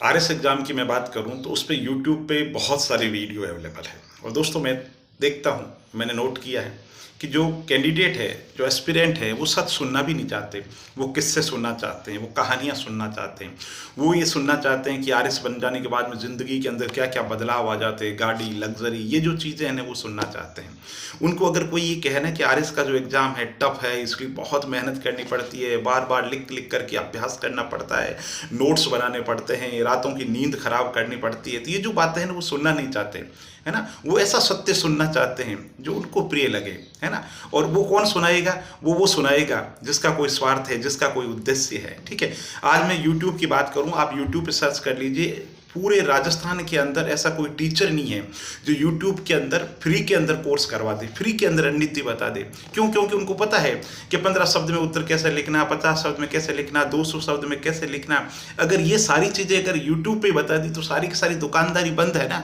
RS exam की मैं बात करूँ तो उस पे यूट्यूब पे बहुत सारे वीडियो अवेलेबल है और दोस्तों मैं देखता हूँ, मैंने नोट किया है कि जो कैंडिडेट है, जो एस्पिरेंट है, वो सच सुनना भी नहीं चाहते। वो किस्से सुनना चाहते हैं, वो कहानियाँ सुनना चाहते हैं। वो ये सुनना चाहते हैं कि आरएस बन जाने के बाद में ज़िंदगी के अंदर क्या-क्या बदलाव आ जाते हैं, गाड़ी, लग्ज़री, ये जो चीज़ें हैं ना वो सुनना चाहते हैं। उनको अगर कोई ये कहे ना कि आरएस का जो एग्ज़ाम है टफ़ है, इसके लिए बहुत मेहनत करनी पड़ती है, बार-बार लिख-लिख कर के अभ्यास करना पड़ता है, नोट्स बनाने पड़ते हैं, रातों की नींद खराब करनी पड़ती है, तो ये जो बातें हैं ना वो सुनना नहीं चाहते, है ना? वो ऐसा सत्य सुनना चाहते हैं जो उनको प्रिय लगे, है ना? और वो कौन सुनाएगा? वो सुनाएगा जिसका कोई स्वार्थ है, जिसका कोई उद्देश्य है, ठीक है? आज मैं यूट्यूब की बात करूँ, आप यूट्यूब पे सर्च कर लीजिए, पूरे राजस्थान के अंदर ऐसा कोई टीचर नहीं है जो यूट्यूब के अंदर फ्री के अंदर कोर्स करवा दे, फ्री के अंदर रणनीति बता दे। क्यों? क्योंकि उनको पता है कि 15 शब्द में उत्तर कैसे लिखना, 50 शब्द में कैसे लिखना, 200 शब्द में कैसे लिखना। अगर ये सारी चीज़ें अगर यूट्यूब पे बता दी तो सारी की सारी दुकानदारी बंद है ना,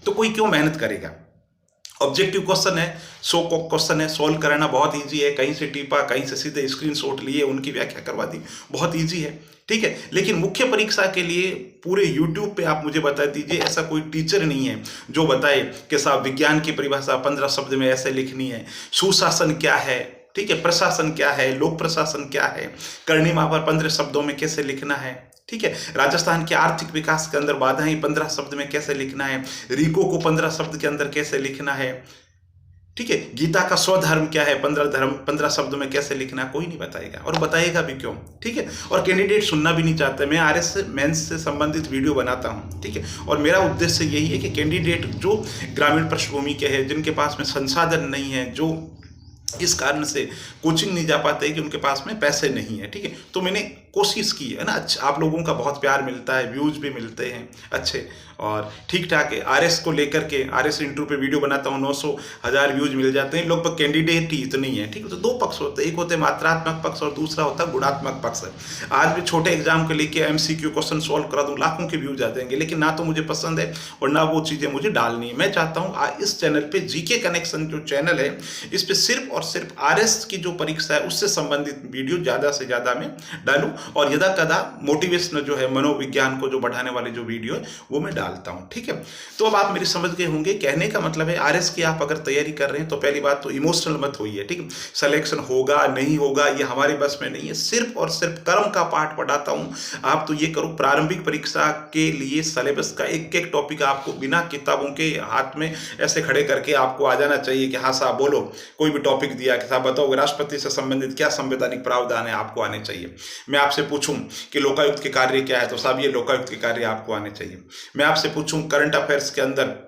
तो कोई क्यों मेहनत करेगा? ऑब्जेक्टिव क्वेश्चन है, सो क्वेश्चन है, सॉल्व कराना बहुत इजी है। कहीं से टिपा, कहीं से सीधे स्क्रीनशॉट लिए, उनकी व्याख्या करवा दी, बहुत इजी है, ठीक है। लेकिन मुख्य परीक्षा के लिए पूरे यूट्यूब पे आप मुझे बता दीजिए, ऐसा कोई टीचर नहीं है जो बताए कि साहब विज्ञान की परिभाषा 15 शब्द में ऐसे लिखनी है, सुशासन क्या है, ठीक है, प्रशासन क्या है, लोक प्रशासन क्या है, करनी महावर 15 शब्दों में कैसे लिखना है, ठीक है, राजस्थान के आर्थिक विकास के अंदर बाधाएं 15 शब्द में कैसे लिखना है, रीको को 15 शब्द के अंदर कैसे लिखना है, ठीक है, गीता का स्वधर्म क्या है, 15 शब्दों में कैसे लिखना, कोई नहीं बताएगा और बताएगा भी क्यों, ठीक है। और कैंडिडेट सुनना भी नहीं चाहते। मैं आरएस मेंस से संबंधित वीडियो बनाता हूं, ठीक है, और मेरा उद्देश्य यही है कि कैंडिडेट जो ग्रामीण पृष्ठभूमि के हैं, जिनके पास में संसाधन नहीं है, जो इस कारण से कोचिंग नहीं जा पाते कि उनके पास में पैसे नहीं है, ठीक है, तो मैंने कोशिश की है ना। अच्छा, आप लोगों का बहुत प्यार मिलता है, व्यूज भी मिलते हैं अच्छे और ठीक ठाक है। आरएस को लेकर के आरएस इंटरव्यू पे वीडियो बनाता हूँ, 900 1000 व्यूज मिल जाते हैं। लोग कैंडिडेट ही इतने ही है, ठीक है। तो दो पक्ष होते हैं, एक होते हैं मात्रात्मक पक्ष और दूसरा होता है गुणात्मक पक्ष। आज भी छोटे एग्जाम के लेके एमसीक्यू क्वेश्चन सॉल्व करा दूं, लाखों के व्यूज आ जाएंगे, लेकिन ना तो मुझे पसंद है और ना वो चीजें मुझे डालनी है। मैं चाहता हूँ इस चैनल पे जीके कनेक्शन जो चैनल है, इस पे सिर्फ और सिर्फ आरएस की जो परीक्षा है उससे संबंधित वीडियो ज्यादा से ज्यादा मैं डालूं और यदा कदा मोटिवेशनल जो है, मनोविज्ञान को जो बढ़ाने वाले जो वीडियो है वो मैं डालता हूं, ठीक है। तो अब आप मेरी समझ गए होंगे, कहने का मतलब है आरएस की आप अगर तैयारी कर रहे हैं तो पहली बात तो इमोशनल मत होइए, ठीक है। सिलेक्शन होगा नहीं होगा ये हमारे बस में नहीं है, सिर्फ और सिर्फ कर्म का पाठ पढ़ाता हूं। आप तो ये करो, प्रारंभिक परीक्षा के लिए सिलेबस का एक एक टॉपिक आपको बिना किताबों के हाथ में ऐसे खड़े करके आपको आ जाना चाहिए कि हाँ साहब बोलो, कोई भी टॉपिक दिया कि साहब बताओ राष्ट्रपति से संबंधित क्या संवैधानिक प्रावधान है, आपको आने चाहिए। मैं आपसे पूछूं कि लोकायुक्त के कार्य क्या है, तो साहब ये लोकायुक्त के कार्य आपको आने चाहिए। मैं आपसे पूछूं करंट अफेयर्स के अंदर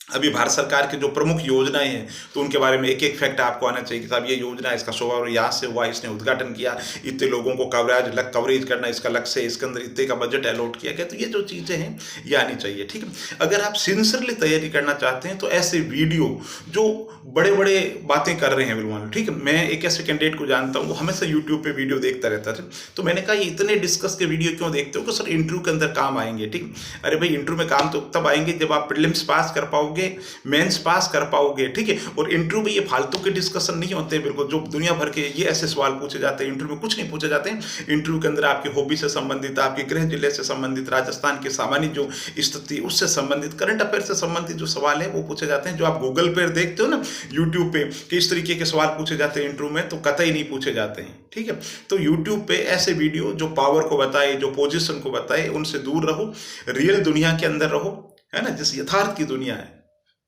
अभी भारत सरकार की जो प्रमुख योजनाएं हैं तो उनके बारे में एक एक फैक्ट आपको आना चाहिए कि साहब ये योजना, इसका शुभारंभ यहाँ से हुआ, इसने उद्घाटन किया, इतने लोगों को कवरेज करना इसका लक्ष्य है, इसके अंदर इतने का बजट अलॉट किया गया। तो ये जो चीज़ें हैं ये आनी चाहिए, ठीक है। अगर आप सिंसियरली तैयारी करना चाहते हैं तो ऐसे वीडियो जो बड़े बड़े बातें कर रहे हैं बिल्कुल, ठीक है। मैं एक ऐसे कैंडिडेट को जानता हूँ, वो हमेशा यूट्यूब पे वीडियो देखता रहता था। तो मैंने कहा ये इतने डिस्कस के वीडियो क्यों देखते हो? कि सर इंटरव्यू के अंदर काम आएंगे, ठीक। अरे भाई इंटरव्यू में काम तो तब आएंगे जब आप प्रीलिम्स पास कर पाओगे, मेंस पास कर पाओगे, ठीक है। और इंटरव्यू में ये फालतू के डिस्कशन नहीं होते बिल्कुल, जो दुनिया भर के ये ऐसे सवाल पूछे जाते हैं। इंटरव्यू में कुछ नहीं पूछे जाते हैं। इंटरव्यू के अंदर आपकी हॉबी से संबंधित, आपके गृह जिले से संबंधित, राजस्थान के सामान्य जो स्थिति उससे संबंधित, करंट अफेयर से संबंधित जो सवाल है वो पूछे जाते हैं। जो आप गूगल पे देखते हो ना, यूट्यूब पे कि इस तरीके के सवाल पूछे जाते हैं इंटरव्यू में, तो कतई नहीं पूछे जाते हैं, ठीक है। तो यूट्यूब पे ऐसे वीडियो जो पावर को बताए, जो पोजीशन को बताए, उनसे दूर रहो। रियल दुनिया के अंदर रहो, है ना, जिस यथार्थ की दुनिया है,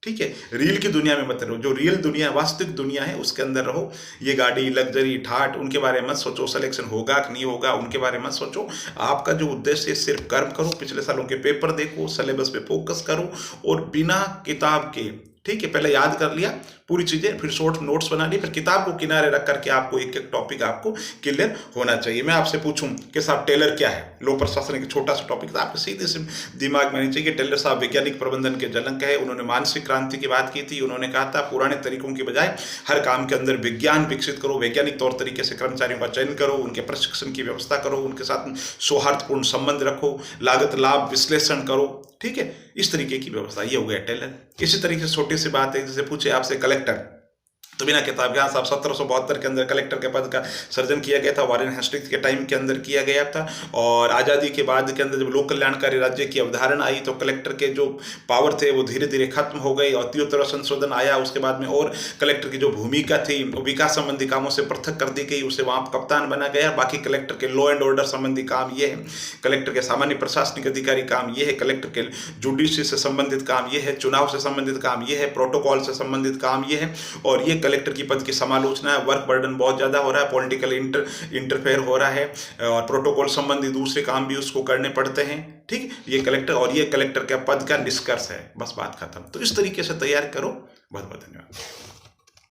ठीक है। रील की दुनिया में मत रहो, जो रियल दुनिया, वास्तविक दुनिया है उसके अंदर रहो। ये गाड़ी, लग्जरी, ठाट, उनके बारे में मत सोचो, सिलेक्शन होगा कि नहीं होगा उनके बारे में मत सोचो। आपका जो उद्देश्य है सिर्फ कर्म करो, पिछले सालों के पेपर देखो, सिलेबस पे फोकस करो और बिना किताब के, ठीक है, पहले याद कर लिया पूरी चीजें, फिर शॉर्ट नोट्स बना ली, फिर किताब को किनारे रख करके आपको एक एक टॉपिक आपको क्लियर होना चाहिए। मैं आपसे पूछूं कि साहब टेलर क्या है, लोक प्रशासन एक छोटा सा टॉपिक था, आपको सीधे से दिमाग में आनी चाहिए। टेलर साहब वैज्ञानिक प्रबंधन के जनक है। उन्होंने मानसिक क्रांति की बात की थी। उन्होंने कहा था पुराने तरीकों की बजाय हर काम के अंदर विज्ञान विकसित करो, वैज्ञानिक तौर तरीके से कर्मचारियों का चयन करो, उनके प्रशिक्षण की व्यवस्था करो, उनके साथ सौहार्दपूर्ण संबंध रखो, लागत लाभ विश्लेषण करो, ठीक है। इस तरीके की व्यवस्था, ये हो गया टेलर। इसी तरीके से छोटी सी बात है, जैसे पूछे आपसे कलेक्टर, तो बिना किताब के, हाँ साहब 1772 के अंदर कलेक्टर के पद का सृजन किया गया था, वारेन हेस्टिंग्स के टाइम के अंदर किया गया था। और आज़ादी के बाद के अंदर जब लोक कल्याणकारी राज्य की अवधारणा आई तो कलेक्टर के जो पावर थे वो धीरे धीरे खत्म हो गई और 73 संशोधन आया। उसके बाद में और कलेक्टर की जो भूमिका थी विकास संबंधी कामों से पृथक कर दी गई, उसे वहाँ कप्तान बना गया। बाकी कलेक्टर के लॉ एंड ऑर्डर संबंधी काम ये है, कलेक्टर के सामान्य प्रशासनिक अधिकारी काम ये है, कलेक्टर के जुडिशरी से संबंधित काम ये है, चुनाव से संबंधित काम ये है, प्रोटोकॉल से संबंधित काम ये है। और ये कलेक्टर की पद की समालोचना है। वर्क बर्डन बहुत ज़्यादा हो रहा है, पॉलिटिकल इंटरफेयर हो रहा है और प्रोटोकॉल संबंधी दूसरे काम भी उसको करने पड़ते हैं। ठीक, ये कलेक्टर, और ये कलेक्टर के पद का निष्कर्ष है, बस बात खत्म। तो इस तरीके से तैयार करो। बहुत बहुत धन्यवाद।